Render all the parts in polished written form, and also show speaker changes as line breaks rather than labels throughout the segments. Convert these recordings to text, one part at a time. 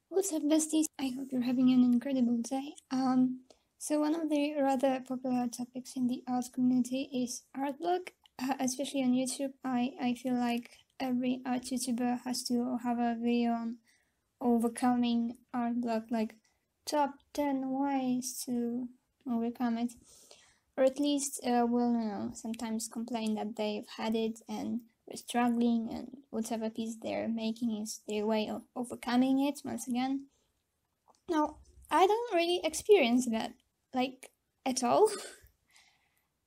What's up, besties? I hope you're having an incredible day. So one of the rather popular topics in the art community is art blog, especially on YouTube. I feel like every art YouTuber has to have a video on overcoming art block, like top 10 ways to overcome it, or at least sometimes complain that they've had it and they're struggling, and whatever piece they're making is their way of overcoming it once again. Now, I don't really experience that, like, at all.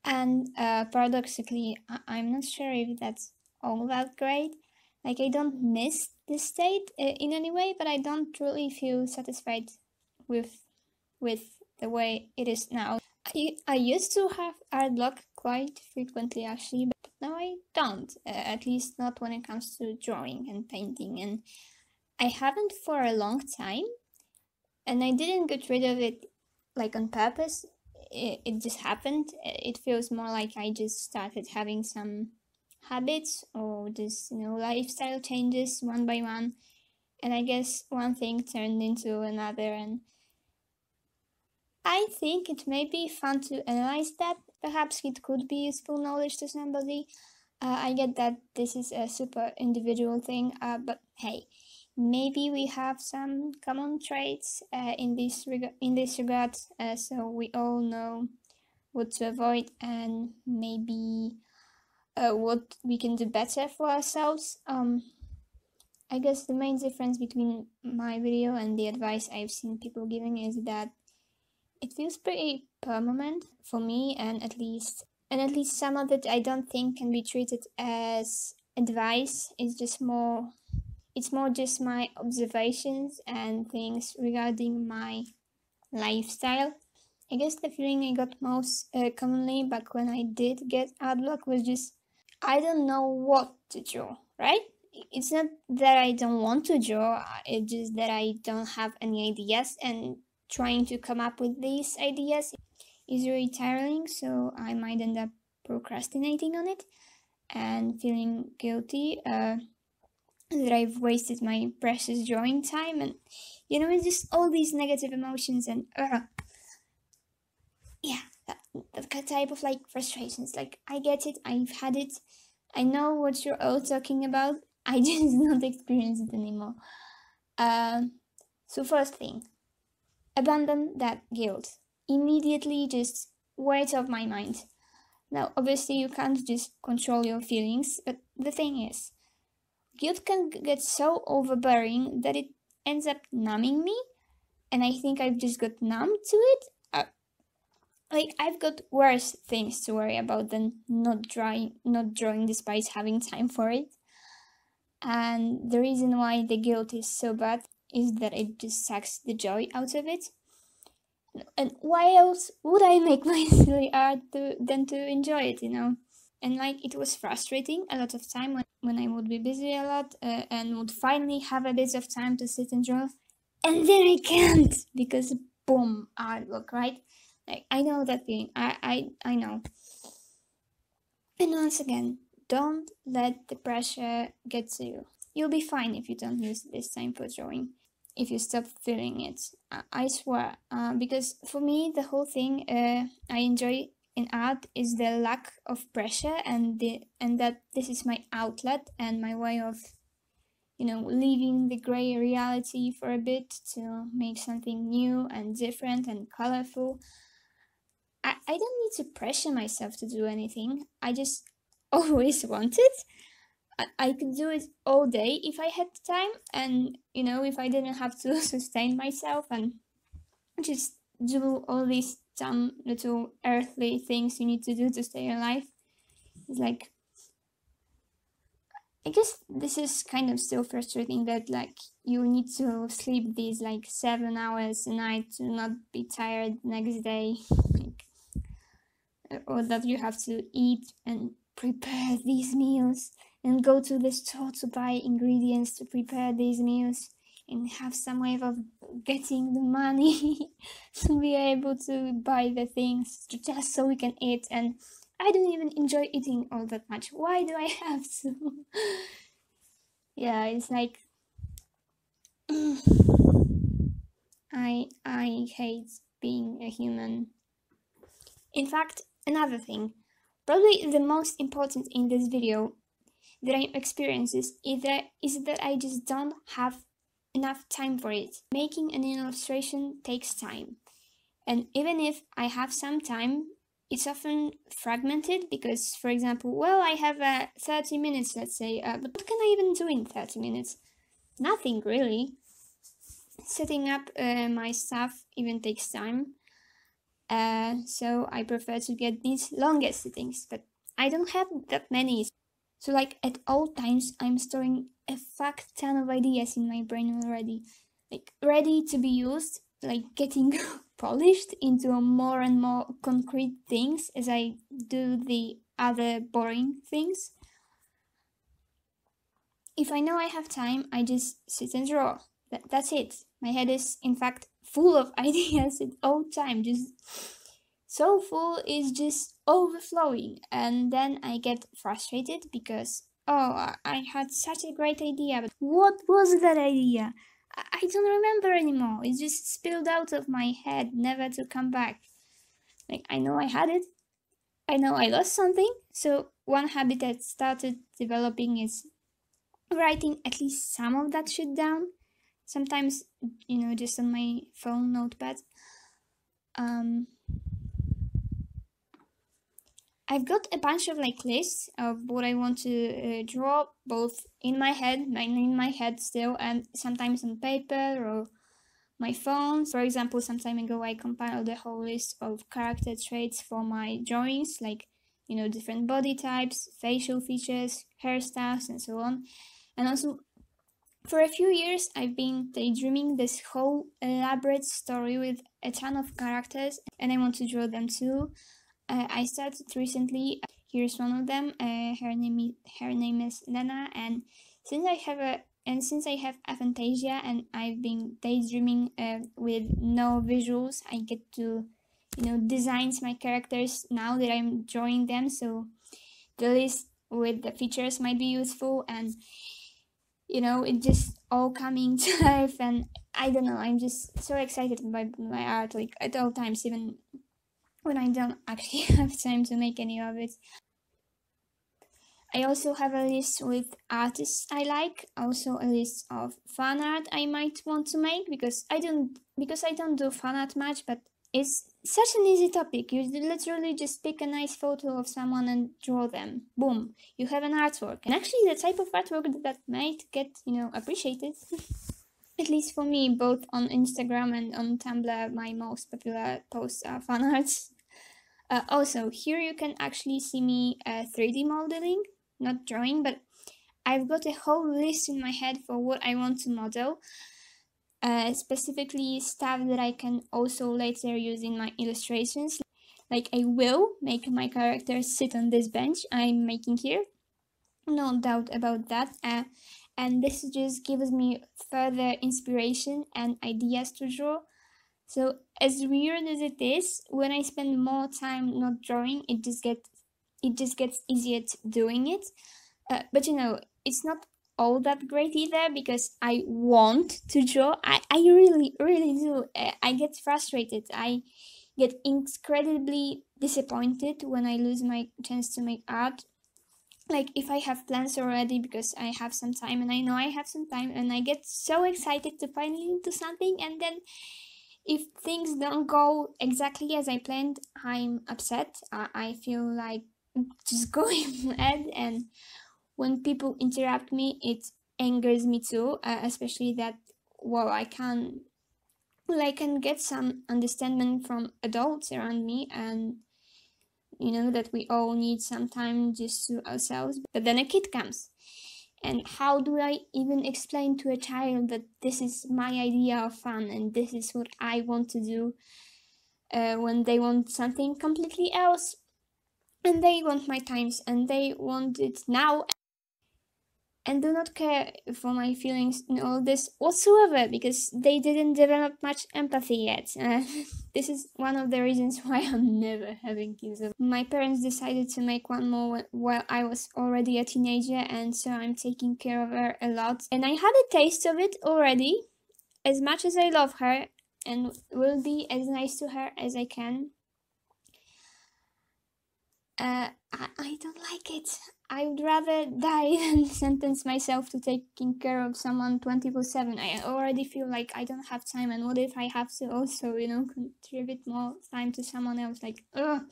And paradoxically, I'm not sure if that's all that great. Like, I don't miss this state in any way, but I don't really feel satisfied with with the way it is now. I used to have art block quite frequently, actually, but now I don't. At least not when it comes to drawing and painting, and I haven't for a long time. And I didn't get rid of it like on purpose. It just happened. It feels more like I just started having some habits or just lifestyle changes one by one, and I guess one thing turned into another. And I think it may be fun to analyze that. Perhaps it could be useful knowledge to somebody. I get that this is a super individual thing, but hey, maybe we have some common traits in this regard, so we all know what to avoid and maybe what we can do better for ourselves. I guess the main difference between my video and the advice I've seen people giving is that it feels pretty permanent for me, and at least some of it I don't think can be treated as advice. It's more just my observations and things regarding my lifestyle. I guess the feeling I got most commonly back when I did get art block was just I don't know what to draw, right? It's not that I don't want to draw, it's just that I don't have any ideas, and trying to come up with these ideas is really tiring, so I might end up procrastinating on it and feeling guilty that I've wasted my precious drawing time, and it's just all these negative emotions and yeah, that type of like frustrations. Like, I get it, I've had it, I know what you're all talking about. I just don't experience it anymore. So first thing, abandon that guilt. Immediately just weight off my mind. Now, obviously, you can't just control your feelings, but the thing is, guilt can get so overbearing that it ends up numbing me, and I think I've just got numb to it. Like, I've got worse things to worry about than not drawing despite having time for it. And the reason why the guilt is so bad is that it just sucks the joy out of it. And why else would I make my silly art than to enjoy it, And like, it was frustrating a lot of time when I would be busy a lot and would finally have a bit of time to sit and draw, and then I can't because boom, artwork, right? Like, I know that feeling. I know. And once again, don't let the pressure get to you. You'll be fine if you don't use this time for drawing. If you stop feeling it, I swear. Because for me, the whole thing I enjoy in art is the lack of pressure, and that this is my outlet and my way of leaving the gray reality for a bit to make something new and different and colorful. I don't need to pressure myself to do anything. I just always want it. I could do it all day if I had time, and if I didn't have to sustain myself and just do all these dumb little earthly things you need to do to stay alive. It's like, I guess this is kind of still frustrating that like you need to sleep these like 7 hours a night to not be tired next day, like, or that you have to eat and prepare these meals and go to the store to buy ingredients to prepare these meals and have some way of getting the money to be able to buy the things just so we can eat. And I don't even enjoy eating all that much. Why do I have to? Yeah, it's like I hate being a human. In fact, another thing, probably the most important in this video that I experience is that I just don't have enough time for it. Making an illustration takes time. And even if I have some time, it's often fragmented because, for example, well, I have 30 minutes, let's say, but what can I even do in 30 minutes? Nothing really. Setting up my stuff even takes time. So I prefer to get these longer sittings, but I don't have that many. So like at all times, I'm storing a fuck ton of ideas in my brain already, like ready to be used, like getting polished into more and more concrete things as I do the other boring things. If I know I have time, I just sit and draw. That's it. My head is, in fact, full of ideas at all time, just so full, is just overflowing. And then I get frustrated because, oh, I had such a great idea, but what was that idea? I don't remember anymore. It just spilled out of my head, never to come back. Like, I know I had it, I know I lost something. So one habit that started developing is writing at least some of that shit down. Sometimes, just on my phone notepad. I've got a bunch of like lists of what I want to draw, both in my head, mainly in my head still, and sometimes on paper or my phone. For example, some time ago I compiled a whole list of character traits for my drawings, like, different body types, facial features, hairstyles, and so on. And also, for a few years, I've been daydreaming this whole elaborate story with a ton of characters, and I want to draw them too. I started recently. Here's one of them. Her name is Lena, and since I have aphantasia and I've been daydreaming with no visuals, I get to design my characters now that I'm drawing them. So the list with the features might be useful, and it just all coming to life. And I don't know, I'm just so excited by my art, like at all times, even when I don't actually have time to make any of it. I also have a list with artists I like, also a list of fan art I might want to make, because I don't do fan art much, but it's such an easy topic. You literally just pick a nice photo of someone and draw them. Boom, you have an artwork. And actually the type of artwork that might get, appreciated. At least for me, both on Instagram and on Tumblr, my most popular posts are fan arts. Also, here you can actually see me 3D modeling, not drawing, but I've got a whole list in my head for what I want to model. Specifically stuff that I can also later use in my illustrations. Like, I will make my character sit on this bench I'm making here. No doubt about that. And this just gives me further inspiration and ideas to draw. So as weird as it is, when I spend more time not drawing, it just gets easier doing it. But it's not all that great either, because I want to draw. I really, really do. I get frustrated. I get incredibly disappointed when I lose my chance to make art. Like, if I have plans already because I have some time and I know I have some time, and I get so excited to finally do something, and then if things don't go exactly as I planned, I'm upset. I feel like just going mad, and when people interrupt me, it angers me too, especially that, well, I can get some understanding from adults around me, and that we all need some time just to ourselves. But then a kid comes, and how do I even explain to a child that this is my idea of fun and this is what I want to do, when they want something completely else, and they want my times and they want it now, and do not care for my feelings in all this whatsoever, because they didn't develop much empathy yet. This is one of the reasons why I'm never having kids. My parents decided to make one more while I was already a teenager, and so I'm taking care of her a lot. And I had a taste of it already. As much as I love her, and will be as nice to her as I can. I don't like it. I would rather die than sentence myself to taking care of someone 24/7. I already feel like I don't have time, and what if I have to also, contribute more time to someone else? Like, ugh.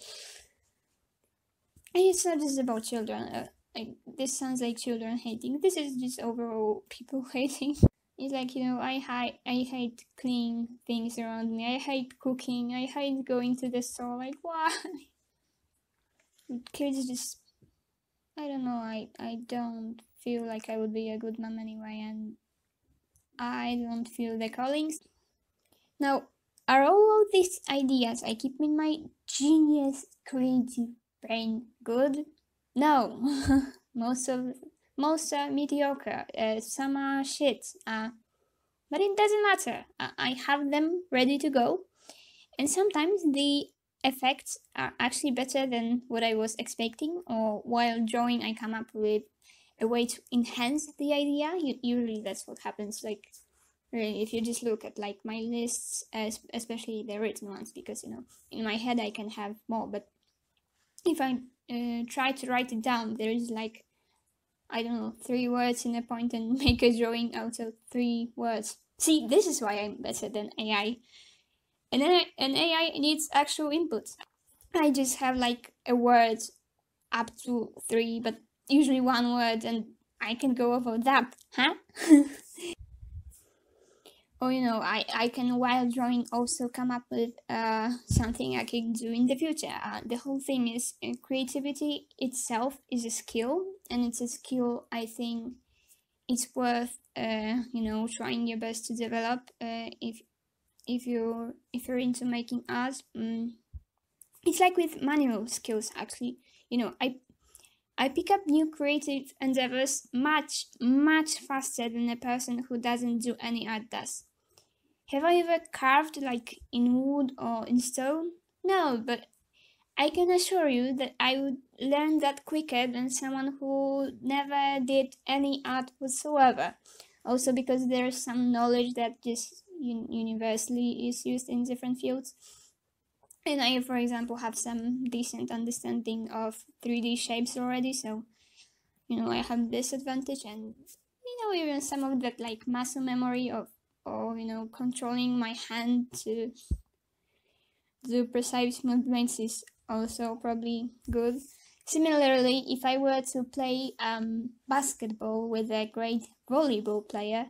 And it's not just about children. Like, this sounds like children hating. This is just overall people hating. It's like, I hate cleaning things around me. I hate cooking. I hate going to the store. Like, why? Kids just, I don't know. I don't feel like I would be a good mom anyway, and I don't feel the callings. Now, are all of these ideas I keep in my genius creative brain good? No. most are mediocre. Some are shit. But it doesn't matter. I have them ready to go, and sometimes the effects are actually better than what I was expecting, or while drawing I come up with a way to enhance the idea. Usually that's what happens. Like, really, if you just look at like my lists, especially the written ones, because in my head I can have more, but if I try to write it down, there is like, I don't know, 3 words in a point and make a drawing out of 3 words. See, this is why I'm better than AI. And then an AI needs actual input. I just have like a word up to 3, but usually 1 word, and I can go over that, huh? Or I can, while drawing, also come up with something I can do in the future. The whole thing is creativity itself is a skill, and it's a skill I think it's worth trying your best to develop if you're into making art. It's like with manual skills, actually. I pick up new creative endeavors much faster than a person who doesn't do any art does. Have I ever carved like in wood or in stone? No, but I can assure you that I would learn that quicker than someone who never did any art whatsoever. Also, because there's some knowledge that just universally is used in different fields. And I, for example, have some decent understanding of 3D shapes already, so I have this advantage, and even some of that like muscle memory of, or controlling my hand to do precise movements is also probably good. Similarly, if I were to play basketball with a great volleyball player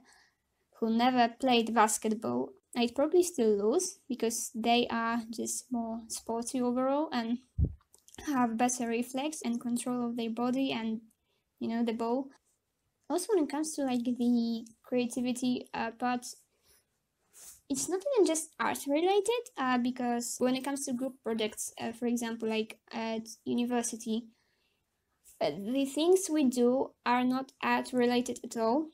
who never played basketball, I'd probably still lose because they are just more sporty overall and have better reflex and control of their body and the ball. Also, when it comes to like the creativity part, it's not even just art related, because when it comes to group projects, for example, like at university, the things we do are not art related at all.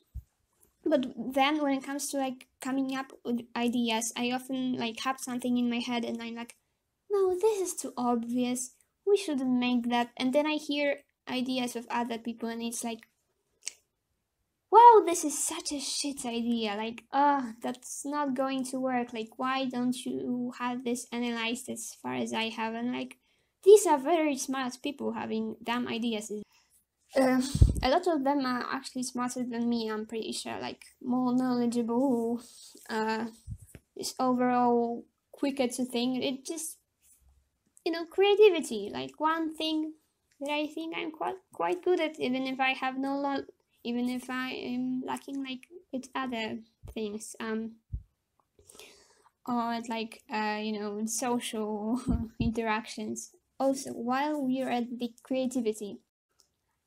But then when it comes to like coming up with ideas, I often like have something in my head and I'm like, no, this is too obvious. We shouldn't make that. And then I hear ideas of other people and it's like, wow, this is such a shit idea. Like, that's not going to work. Like, why don't you have this analyzed as far as I have? And like, these are very smart people having dumb ideas. A lot of them are actually smarter than me, I'm pretty sure. Like, more knowledgeable, is overall quicker to think. It just, creativity. Like, one thing that I think I'm quite good at, even if I have even if I am lacking like with other things, or at like social interactions. Also, while we're at the creativity,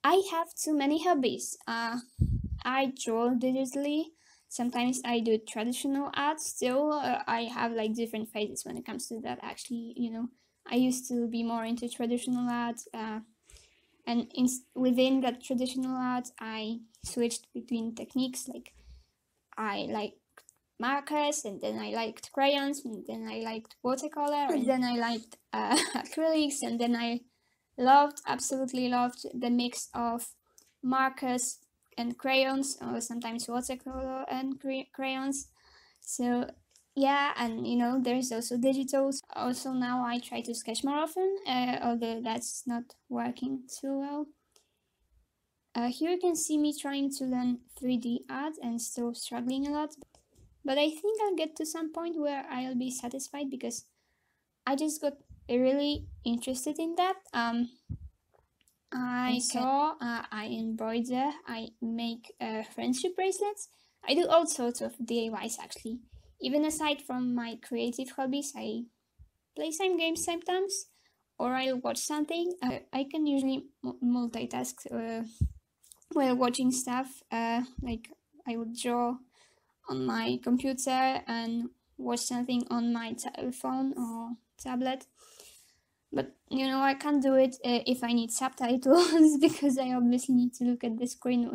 I have too many hobbies. I draw digitally. Sometimes I do traditional art. Still, I have like different phases when it comes to that. Actually, I used to be more into traditional art. And within that traditional art, I switched between techniques. Like, I liked markers, and then I liked crayons, and then I liked watercolor, and then I liked acrylics, and then I absolutely loved the mix of markers and crayons, or sometimes watercolor and crayons. So Yeah, and you know, there's also digital. Also now I try to sketch more often, although that's not working too well. Here you can see me trying to learn 3D art and still struggling a lot. But I think I'll get to some point where I'll be satisfied because I just got really interested in that. I saw, I embroider, I make friendship bracelets. I do all sorts of DIYs actually. Even aside from my creative hobbies, I play some games sometimes, or I'll watch something. I can usually multitask while watching stuff. Like I would draw on my computer and watch something on my phone or tablet. But you know, I can't do it if I need subtitles because I obviously need to look at the screen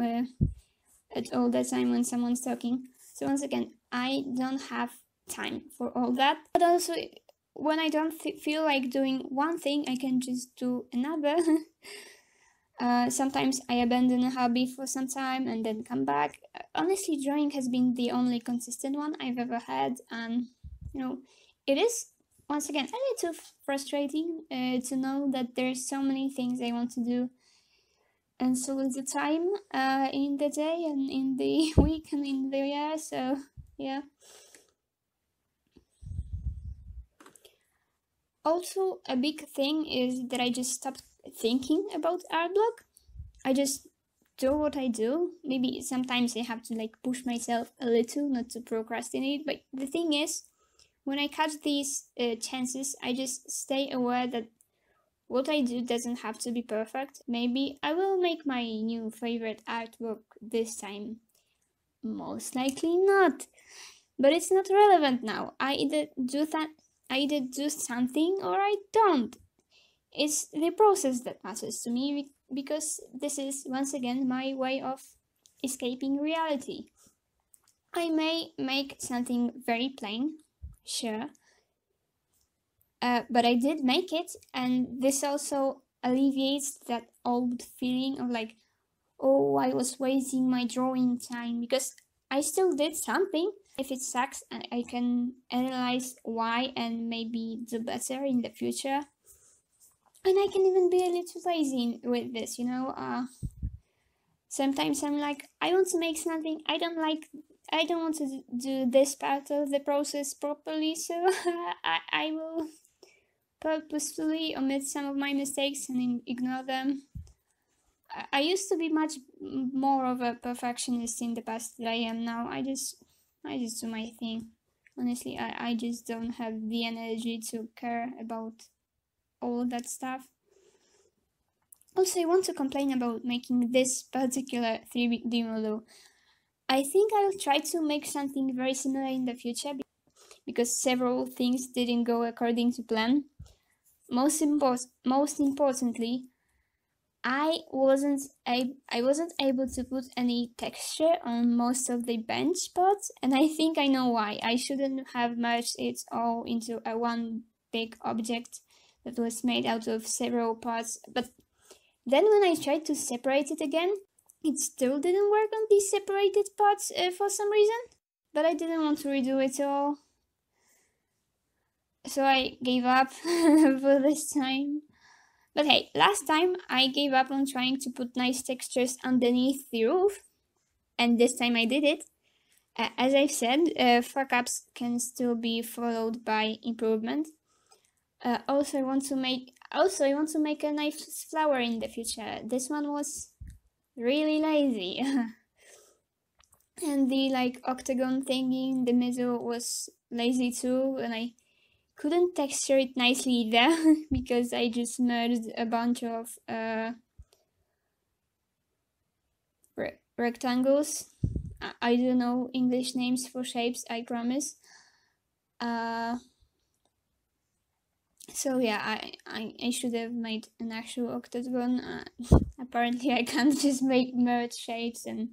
at all the time when someone's talking. So once again, I don't have time for all that. But also, when I don't feel like doing one thing, I can just do another. Sometimes I abandon a hobby for some time and then come back. Honestly, drawing has been the only consistent one I've ever had, and you know, it is once again a little frustrating to know that there's so many things I want to do, and so little time in the day and in the week and in the year. So yeah. Also, a big thing is that I just stopped thinking about art block. I just do what I do. Maybe sometimes I have to like push myself a little not to procrastinate. But the thing is, when I catch these chances, I just stay aware that what I do doesn't have to be perfect. Maybe I will make my new favorite artwork this time. Most likely not. But it's not relevant now. I either do something or I don't. It's the process that matters to me because this is once again my way of escaping reality. I may make something very plain, sure, but I did make it, and this also alleviates that old feeling of like, oh, I was wasting my drawing time because I still did something. If it sucks, I can analyze why and maybe do better in the future. And I can even be a little lazy with this, you know. Sometimes I'm like, I want to make something, I don't want to do this part of the process properly, so I will purposefully omit some of my mistakes and ignore them. I used to be much more of a perfectionist in the past than I am now. I just do my thing. Honestly, I just don't have the energy to care about all that stuff. Also, I want to complain about making this particular 3D model. I think I'll try to make something very similar in the future because several things didn't go according to plan. Most importantly, I wasn't able to put any texture on most of the bench parts, and I think I know why. I shouldn't have merged it all into a one big object that was made out of several parts. But then when I tried to separate it again, it still didn't work on these separated parts for some reason. But I didn't want to redo it all, so I gave up for this time. But hey, last time I gave up on trying to put nice textures underneath the roof, and this time I did it. As I've said, fuck ups can still be followed by improvement. Also, I want to make a nice flower in the future. This one was really lazy. And the like octagon thingy in the middle was lazy too, and I couldn't texture it nicely either because I just merged a bunch of rectangles. I don't know English names for shapes, I promise. So yeah, I should have made an actual octagon. Apparently I can't just make merge shapes and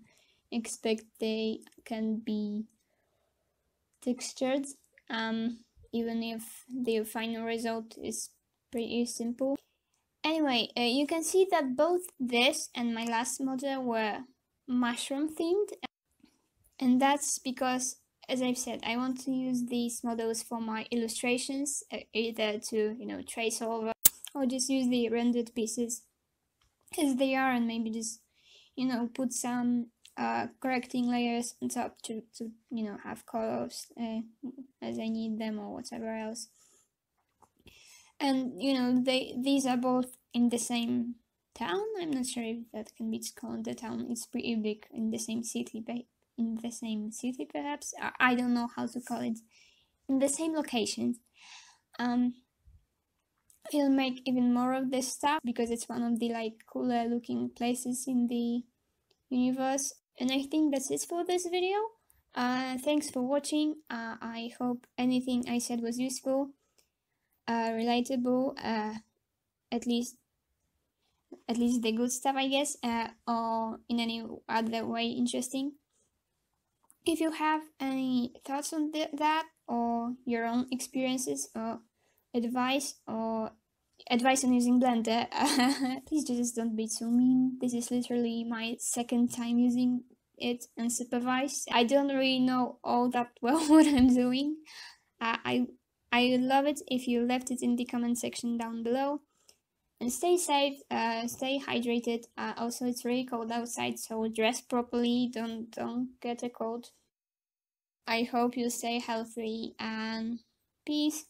expect they can be textured, even if the final result is pretty simple. Anyway, you can see that both this and my last model were mushroom themed, and that's because as I've said, I want to use these models for my illustrations, either to, trace over or just use the rendered pieces as they are, and maybe just, put some correcting layers on top to have colors as I need them or whatever else. And these are both in the same town. I'm not sure if that can be called the town. It's pretty big, in the same city, perhaps. I don't know how to call it. In the same location. I'll make even more of this stuff because it's one of the cooler looking places in the universe. And I think that's it for this video. Thanks for watching. I hope anything I said was useful, relatable, at least the good stuff, I guess, or in any other way interesting. If you have any thoughts on that, or your own experiences, or advice on using Blender, please just don't be too mean. This is literally my second time using it unsupervised. I don't really know all that well what I'm doing. I would love it if you left it in the comment section down below. And stay safe, stay hydrated. Also, it's really cold outside, so dress properly. Don't get a cold. I hope you stay healthy, and peace.